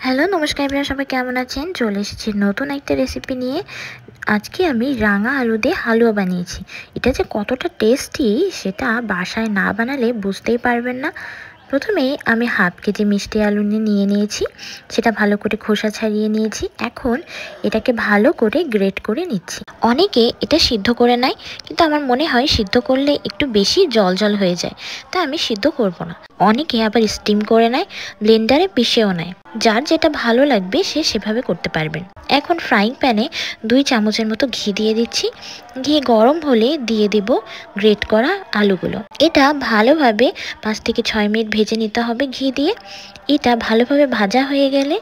Hello নমস্কার আপনারা সবাই কেমন আছেন? চলে এসেছি নতুন একটা রেসিপি নিয়ে। আজকে আমি রাঙা আলু দিয়ে হালুয়া বানিয়েছি। এটা যে কতটা টেস্টি সেটা বাসায় না বানালে বুঝতেই পারবেন না। প্রথমেই আমি হাফ কেজি মিষ্টি আলু নিয়ে নিয়েছি, সেটা ভালো করে খোসা ছাড়িয়ে নিয়েছি। এখন এটাকে ভালো করে গ্রেট করে নিচ্ছি। অনেকে এটা সিদ্ধ করে নেয়, কিন্তু আমার মনে হয় সিদ্ধ করলে একটু বেশি জল জল হয়ে যায়, তাই আমি সিদ্ধ করব না। অনেকে আবার স্টিম করে নেয়, ব্লেন্ডারে পিষেও নেয়। যার যেটা ভালো লাগবে সে সেভাবে করতে পারবেন। এখন ফ্রাইং প্যানে 2 চামচের মতো ঘি দিয়ে দিচ্ছি। ঘি গরম হলে দিয়ে দিব গ্রেট করা আলুগুলো। এটা ভালোভাবে 5 থেকে 6 মিনিট ভেজে নিতে হবে ঘি দিয়ে। এটা ভালোভাবে ভাজা হয়ে গেলে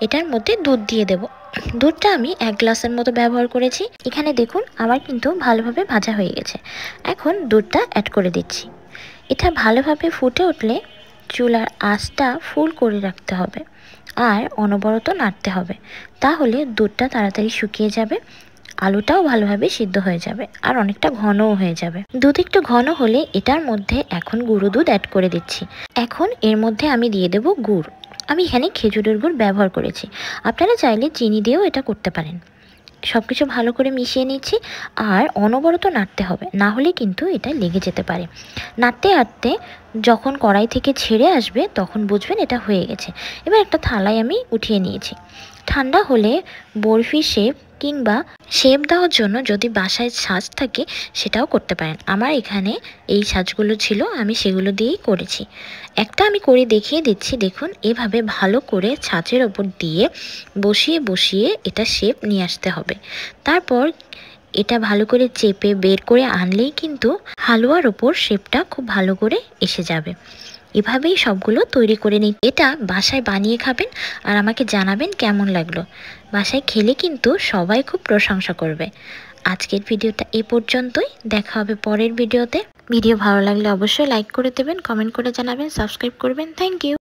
এটার মধ্যে দুধ দিয়ে দেব। দুধটা আমি 1 গ্লাসের মতো ব্যবহার করেছি। এখানে দেখুন আমার কিন্তু ভালোভাবে ভাজা হয়ে গেছে। এখন দুধটা অ্যাড করে দিচ্ছি। এটা ভালোভাবে ফুটে উঠলে চুলার আঁচটা ফুল করে রাখতে হবে আর অনবরত নাড়তে হবে, তাহলে দুধটা তাড়াতাড়ি শুকিয়ে যাবে, আলুটাও ভালোভাবে সিদ্ধ হয়ে যাবে আর অনেকটা ঘনও হয়ে যাবে। দুধ একটু ঘন হলে এটার মধ্যে এখন গুঁড়ো দুধ অ্যাড করে দিচ্ছি। এখন এর মধ্যে আমি দিয়ে দেব গুড়। আমি এখানে খেজুরের গুড় ব্যবহার করেছি, আপনারা চাইলে চিনি দিয়েও এটা করতে পারেন। সব কিছু ভালো করে মিশিয়ে নিচ্ছি আর অনবরত নাড়তে হবে, না হলে কিন্তু এটা লেগে যেতে পারে। নাড়তে নাড়তে যখন কড়াই থেকে ছেড়ে আসবে তখন বুঝবেন এটা হয়ে গেছে। এবার একটা থালায় আমি উঠিয়ে নিয়েছি। ঠান্ডা হলে বরফি শেপ কিংবা শেপ দেওয়ার জন্য যদি বাসায় ছাঁচ থাকে সেটাও করতে পারেন। আমার এখানে এই ছাঁচগুলো ছিল, আমি সেগুলো দিয়েই করেছি। একটা আমি করে দেখিয়ে দিচ্ছি, দেখুন এভাবে ভালো করে ছাঁচের ওপর দিয়ে বসিয়ে বসিয়ে এটা শেপ নিয়ে আসতে হবে। তারপর এটা ভালো করে চেপে বের করে আনলেই কিন্তু হালুয়ার ওপর শেপটা খুব ভালো করে এসে যাবে। এভাবেই সবগুলো তৈরি করে নিই। এটা বাসায় বানিয়ে খাবেন আর আমাকে জানাবেন কেমন লাগলো। বাসায় খেলে কিন্তু সবাই খুব প্রশংসা করবে। আজকের ভিডিওটা এ পর্যন্তই, দেখা হবে পরের ভিডিওতে। ভিডিও ভালো লাগলে অবশ্যই লাইক করে দেবেন, কমেন্ট করে জানাবেন, সাবস্ক্রাইব করবেন। Thank you.